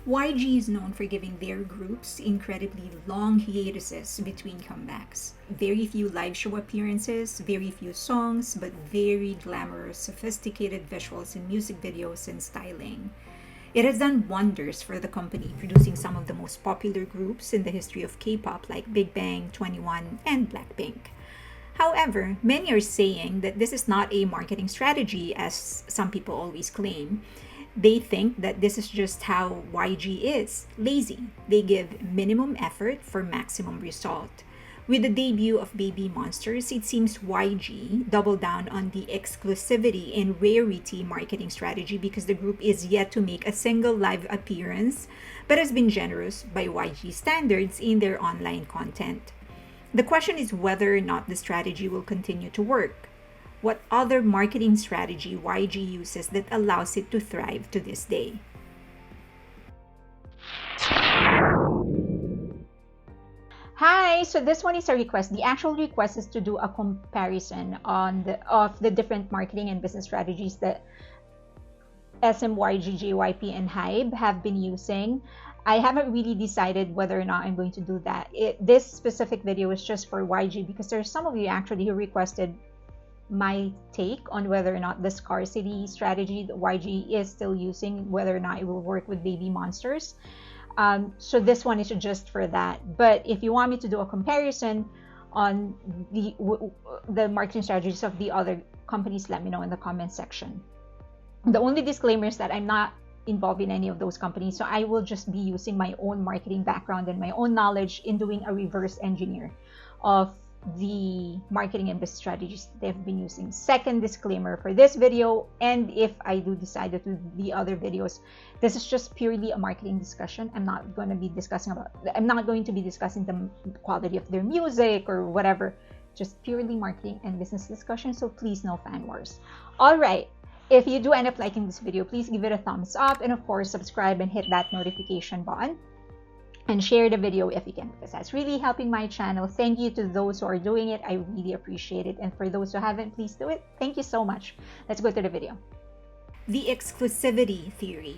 YG is known for giving their groups incredibly long hiatuses between comebacks. Very few live show appearances, very few songs, but very glamorous, sophisticated visuals in music videos and styling. It has done wonders for the company, producing some of the most popular groups in the history of K-pop like Big Bang, 21, and Blackpink. However, many are saying that this is not a marketing strategy as some people always claim. They think that this is just how YG is, lazy. They give minimum effort for maximum result. With the debut of Baby Monsters, it seems YG doubled down on the exclusivity and rarity marketing strategy because the group is yet to make a single live appearance but has been generous by YG standards in their online content. The question is whether or not the strategy will continue to work. What other marketing strategy YG uses that allows it to thrive to this day? Hi, so this one is a request. The actual request is to do a comparison of the different marketing and business strategies that SMYG, JYP, and HYBE have been using. I haven't really decided whether or not I'm going to do that. This specific video is just for YG because there's some of you actually who requested my take on whether or not the scarcity strategy that YG is still using, whether or not it will work with Baby Monsters. So this one is just for that. But if you want me to do a comparison on the marketing strategies of the other companies, let me know in the comment section. The only disclaimer is that I'm not involved in any of those companies, so I will just be using my own marketing background and my own knowledge in doing a reverse engineer of the marketing and business strategies they've been using. Second disclaimer for this video, and if I do decide to do the other videos, this is just purely a marketing discussion. I'm not going to be discussing the quality of their music or whatever, just purely marketing and business discussion, so please no fan wars. All right, if you do end up liking this video, please give it a thumbs up, and of course subscribe and hit that notification button. And share the video if you can, because that's really helping my channel. Thank you to those who are doing it. I really appreciate it. And for those who haven't, please do it. Thank you so much. Let's go to the video. The exclusivity theory.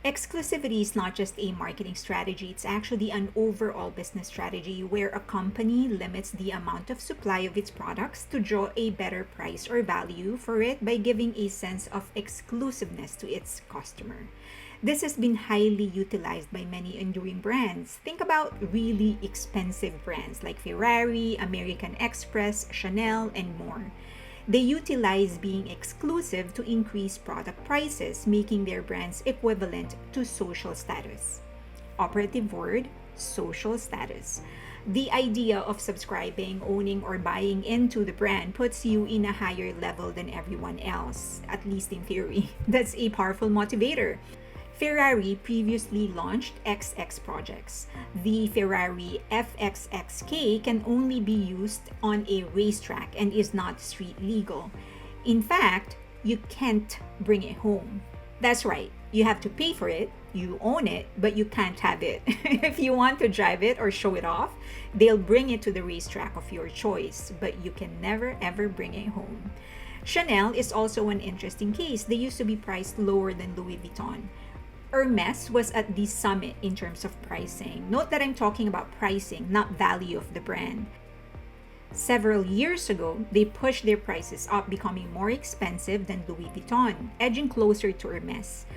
Exclusivity is not just a marketing strategy, it's actually an overall business strategy where a company limits the amount of supply of its products to draw a better price or value for it by giving a sense of exclusiveness to its customer. This has been highly utilized by many enduring brands. Think about really expensive brands like Ferrari, American Express, Chanel, and more. They utilize being exclusive to increase product prices, making their brands equivalent to social status. Operative word, social status. The idea of subscribing, owning, or buying into the brand puts you in a higher level than everyone else, at least in theory. That's a powerful motivator. Ferrari previously launched XX projects. The Ferrari FXXK can only be used on a racetrack and is not street legal. In fact, you can't bring it home. That's right, you have to pay for it, you own it, but you can't have it. If you want to drive it or show it off, they'll bring it to the racetrack of your choice, but you can never ever bring it home. Chanel is also an interesting case. They used to be priced lower than Louis Vuitton. Hermes was at the summit in terms of pricing. Note that I'm talking about pricing, not value of the brand. Several years ago, they pushed their prices up, becoming more expensive than Louis Vuitton, edging closer to Hermes.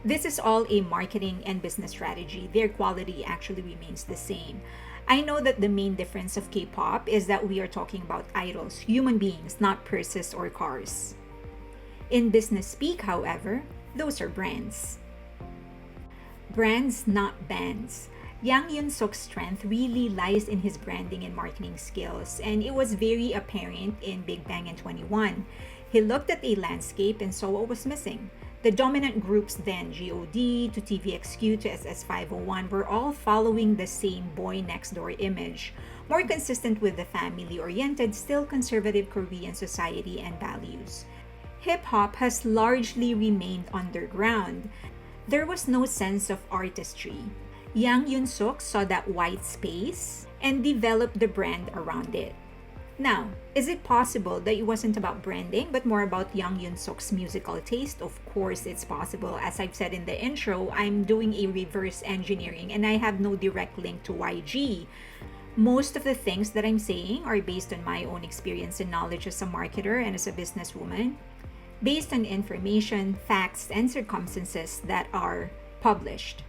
This is all a marketing and business strategy. Their quality actually remains the same. I know that the main difference of K-pop is that we are talking about idols, human beings, not purses or cars. In business speak, however, those are brands. Brands, not bands. Yang Yun-suk's strength really lies in his branding and marketing skills, and it was very apparent in Big Bang and 21. He looked at a landscape and saw what was missing. The dominant groups then, G.O.D. to TVXQ to SS501, were all following the same boy next door image, more consistent with the family-oriented, still conservative Korean society and values. Hip-hop has largely remained underground. There was no sense of artistry. Yang Yun-suk saw that white space and developed the brand around it. Now, is it possible that it wasn't about branding but more about Yang Yun Suk's musical taste? Of course, it's possible. As I've said in the intro, I'm doing a reverse engineering and I have no direct link to YG. Most of the things that I'm saying are based on my own experience and knowledge as a marketer and as a businesswoman, based on information, facts, and circumstances that are published.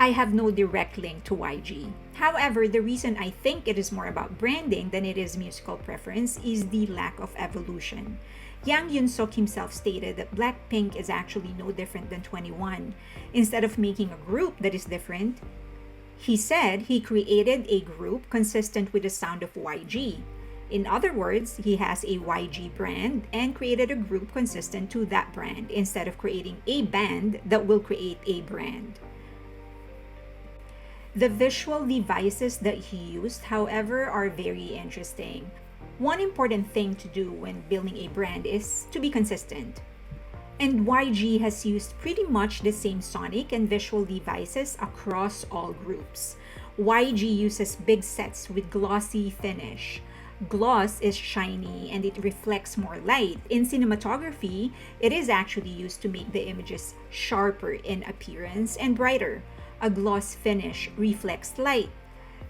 I have no direct link to YG. However, the reason I think it is more about branding than it is musical preference is the lack of evolution. Yang Yun Suk himself stated that Blackpink is actually no different than 21. Instead of making a group that is different, he said he created a group consistent with the sound of YG. In other words, he has a YG brand and created a group consistent to that brand instead of creating a band that will create a brand. The visual devices that he used, however, are very interesting. One important thing to do when building a brand is to be consistent. And YG has used pretty much the same sonic and visual devices across all groups. YG uses big sets with glossy finish. Gloss is shiny and it reflects more light. In cinematography, it is actually used to make the images sharper in appearance and brighter. A gloss finish reflects light.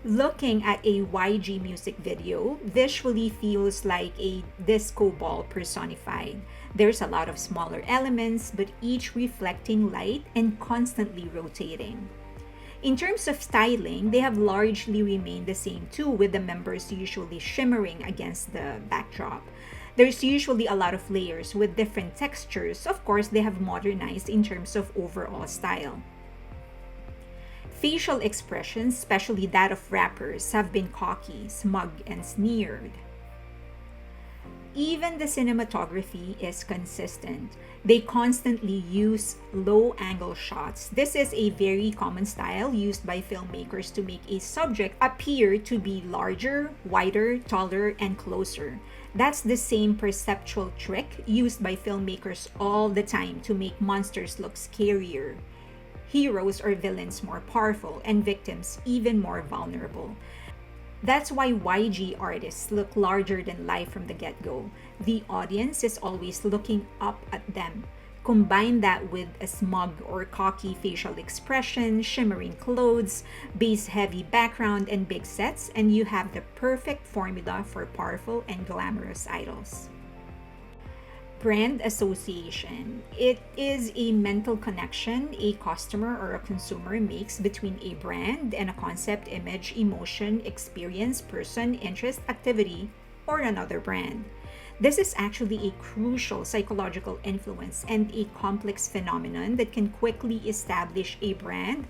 Looking at a YG music video visually feels like a disco ball personified. There's a lot of smaller elements, but each reflecting light and constantly rotating. In terms of styling, they have largely remained the same too, with the members usually shimmering against the backdrop. There's usually a lot of layers with different textures. Of course, they have modernized in terms of overall style. Facial expressions, especially that of rappers, have been cocky, smug, and sneered. Even the cinematography is consistent. They constantly use low angle shots. This is a very common style used by filmmakers to make a subject appear to be larger, wider, taller, and closer. That's the same perceptual trick used by filmmakers all the time to make monsters look scarier, heroes or villains more powerful, and victims even more vulnerable. That's why YG artists look larger than life from the get-go. The audience is always looking up at them. Combine that with a smug or cocky facial expression, shimmering clothes, bass-heavy background, and big sets, and you have the perfect formula for powerful and glamorous idols. Brand association. It is a mental connection a customer or a consumer makes between a brand and a concept, image, emotion, experience, person, interest, activity, or another brand. This is actually a crucial psychological influence and a complex phenomenon that can quickly establish a brand,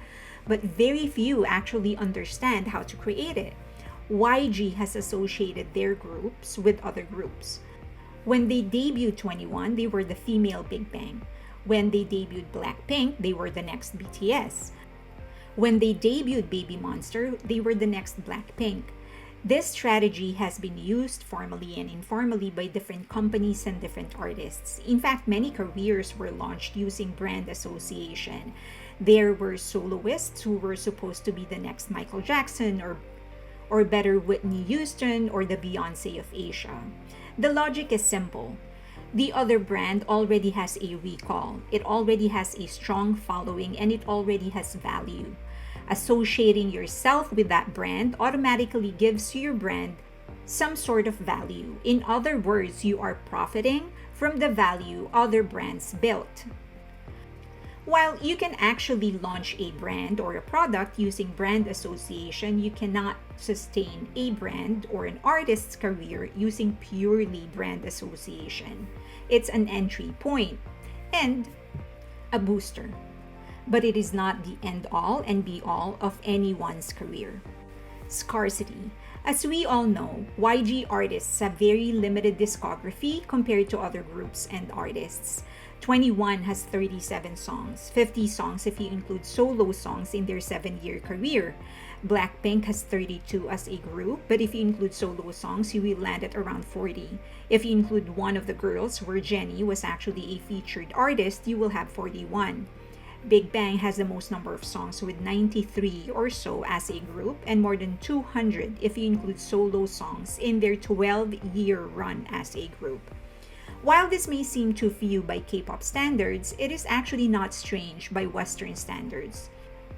but very few actually understand how to create it. YG has associated their groups with other groups. When they debuted 21, they were the female Big Bang. When they debuted Blackpink, they were the next BTS. When they debuted Baby Monster, they were the next Blackpink. This strategy has been used formally and informally by different companies and different artists. In fact, many careers were launched using brand association. There were soloists who were supposed to be the next Michael Jackson or better Whitney Houston or the Beyonce of Asia. The logic is simple. The other brand already has a recall. It already has a strong following and it already has value. Associating yourself with that brand automatically gives your brand some sort of value. In other words, you are profiting from the value other brands built. While you can actually launch a brand or a product using brand association, you cannot sustain a brand or an artist's career using purely brand association. It's an entry point and a booster, but it is not the end all and be all of anyone's career. Scarcity. As we all know, YG artists have very limited discography compared to other groups and artists. 21 has 37 songs, 50 songs if you include solo songs in their 7-year career. Blackpink has 32 as a group, but if you include solo songs, you will land at around 40. If you include one of the girls, where Jennie was actually a featured artist, you will have 41. Big Bang has the most number of songs with 93 or so as a group, and more than 200 if you include solo songs in their 12-year run as a group. While this may seem too few by K-pop standards, it is actually not strange by Western standards.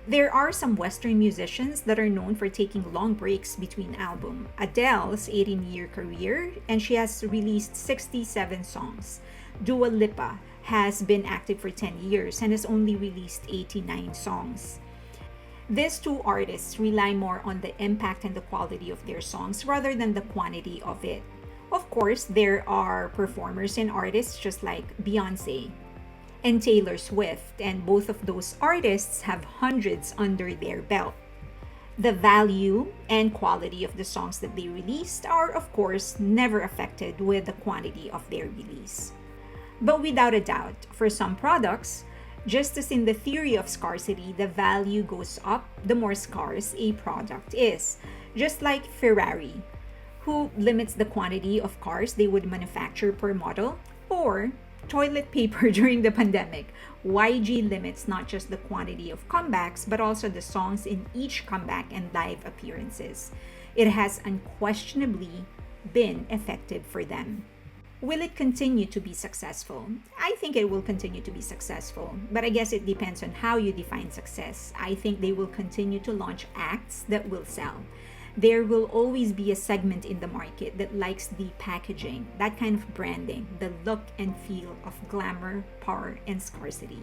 There are some Western musicians that are known for taking long breaks between albums. Adele's 18-year career, and she has released 67 songs. Dua Lipa has been active for 10 years and has only released 89 songs. These two artists rely more on the impact and the quality of their songs rather than the quantity of it. Of course, there are performers and artists just like Beyonce and Taylor Swift, and both of those artists have hundreds under their belt. The value and quality of the songs that they released are, of course, never affected with the quantity of their release. But without a doubt, for some products, just as in the theory of scarcity, the value goes up the more scarce a product is. Just like Ferrari, who limits the quantity of cars they would manufacture per model, or toilet paper during the pandemic. YG limits not just the quantity of comebacks, but also the songs in each comeback and live appearances. It has unquestionably been effective for them. Will it continue to be successful? I think it will continue to be successful, but I guess it depends on how you define success. I think they will continue to launch acts that will sell. There will always be a segment in the market that likes the packaging, that kind of branding, the look and feel of glamour, power, and scarcity.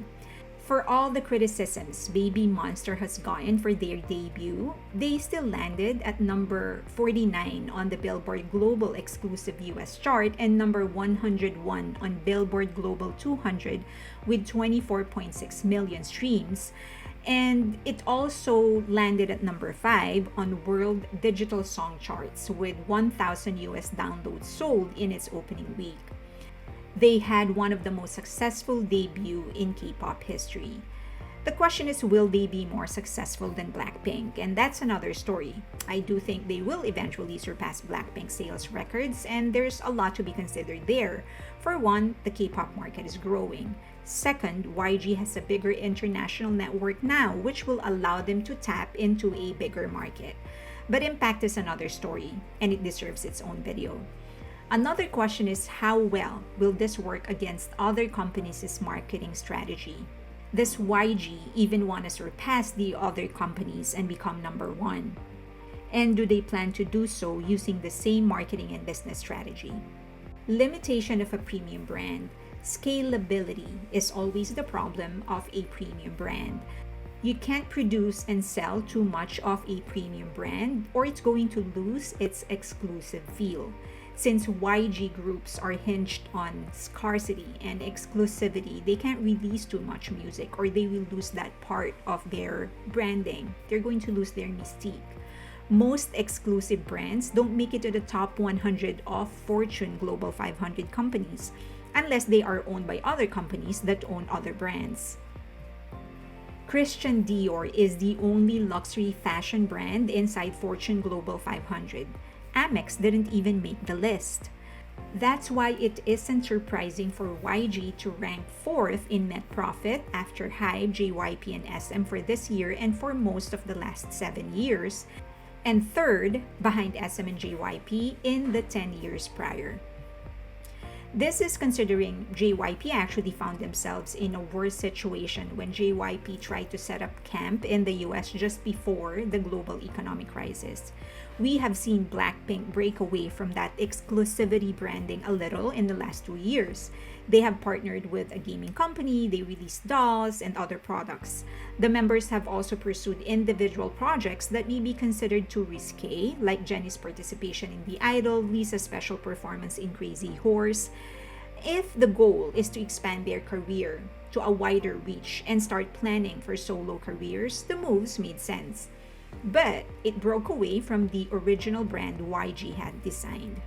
For all the criticisms Baby Monster has gotten for their debut, they still landed at number 49 on the Billboard Global Exclusive US chart and number 101 on Billboard Global 200 with 24.6 million streams. And it also landed at number 5 on World Digital Song Charts with 1,000 US downloads sold in its opening week. They had one of the most successful debut in K-pop history. The question is, will they be more successful than Blackpink? And that's another story. I do think they will eventually surpass Blackpink's sales records, and there's a lot to be considered there. For one, the K-pop market is growing. Second, YG has a bigger international network now, which will allow them to tap into a bigger market. But impact is another story, and it deserves its own video. Another question is, how well will this work against other companies' marketing strategy? Does YG even want to surpass the other companies and become number one? And do they plan to do so using the same marketing and business strategy? Limitation of a premium brand. Scalability is always the problem of a premium brand. You can't produce and sell too much of a premium brand, or it's going to lose its exclusive feel. Since YG groups are hinged on scarcity and exclusivity, they can't release too much music or they will lose that part of their branding. They're going to lose their mystique. Most exclusive brands don't make it to the top 100 of Fortune Global 500 companies unless they are owned by other companies that own other brands. Christian Dior is the only luxury fashion brand inside Fortune Global 500. Amex didn't even make the list. That's why it isn't surprising for YG to rank 4th in net profit after HYBE, JYP, and SM for this year and for most of the last 7 years, and 3rd behind SM and JYP in the 10 years prior. This is considering JYP actually found themselves in a worse situation when JYP tried to set up camp in the US just before the global economic crisis. We have seen Blackpink break away from that exclusivity branding a little in the last 2 years. They have partnered with a gaming company, they released dolls and other products. The members have also pursued individual projects that may be considered too risque, like Jennie's participation in The Idol, Lisa's special performance in Crazy Horse. If the goal is to expand their career to a wider reach and start planning for solo careers, the moves made sense. But it broke away from the original brand YG had designed.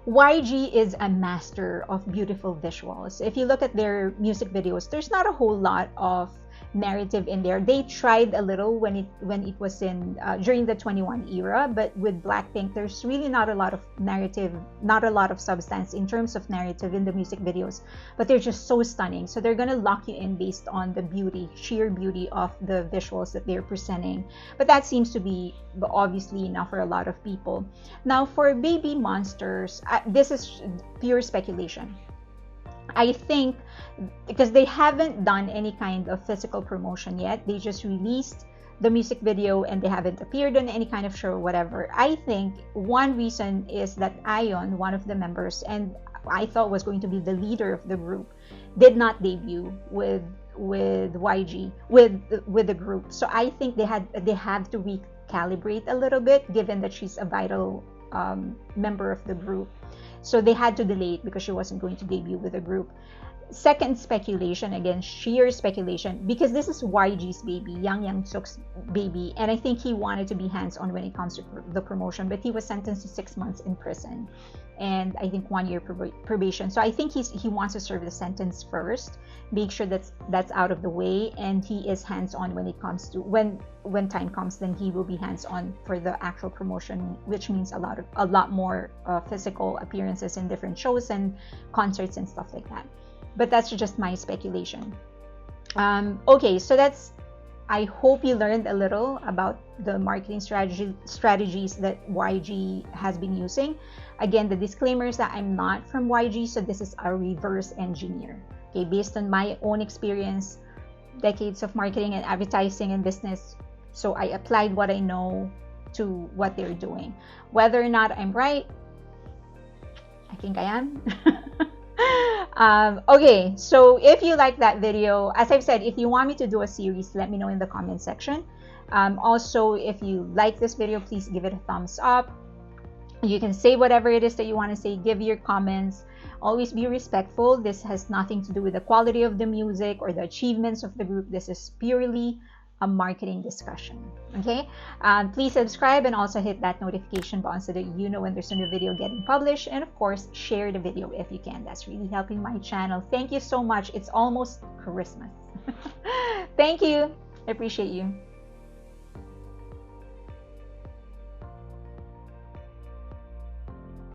YG is a master of beautiful visuals. If you look at their music videos, there's not a whole lot of narrative in there. They tried a little when it was in during the 21 era, but with Blackpink, there's really not a lot of narrative, not a lot of substance in terms of narrative in the music videos, but they're just so stunning. So they're gonna lock you in based on the beauty, sheer beauty of the visuals that they're presenting. But that seems to be obviously enough for a lot of people. Now for Baby Monsters, this is pure speculation. I think because they haven't done any kind of physical promotion yet, they just released the music video and they haven't appeared on any kind of show or whatever. I think one reason is that Ion, one of the members, and I thought was going to be the leader of the group, did not debut with YG with the group. So I think they have to recalibrate a little bit, given that she's a vital member of the group. So they had to delay it because she wasn't going to debut with the group. Second speculation, again, sheer speculation, because this is YG's baby, Yang Suk's baby, and I think he wanted to be hands-on when it comes to the promotion, but he was sentenced to 6 months in prison and I think 1 year probation. So I think he wants to serve the sentence first, make sure that's out of the way, and he is hands-on when it comes to when time comes. Then he will be hands-on for the actual promotion, which means a lot more physical appearances in different shows and concerts and stuff like that. But that's just my speculation. Okay, so I hope you learned a little about the marketing strategies that YG has been using. Again, the disclaimer is that I'm not from YG, so this is a reverse engineer. Okay, based on my own experience, decades of marketing and advertising and business. So I applied what I know to what they're doing. Whether or not I'm right, I think I am. Okay, so if you like that video, as I've said, if you want me to do a series, let me know in the comment section. Also, if you like this video, please give it a thumbs up. You can say whatever it is that you want to say, give your comments. Always be respectful. This has nothing to do with the quality of the music or the achievements of the group. This is purely a marketing discussion. Okay, please subscribe and also hit that notification button so that you know when there's a new video getting published, and of course share the video if you can. That's really helping my channel. Thank you so much. It's almost Christmas. Thank you. I appreciate you.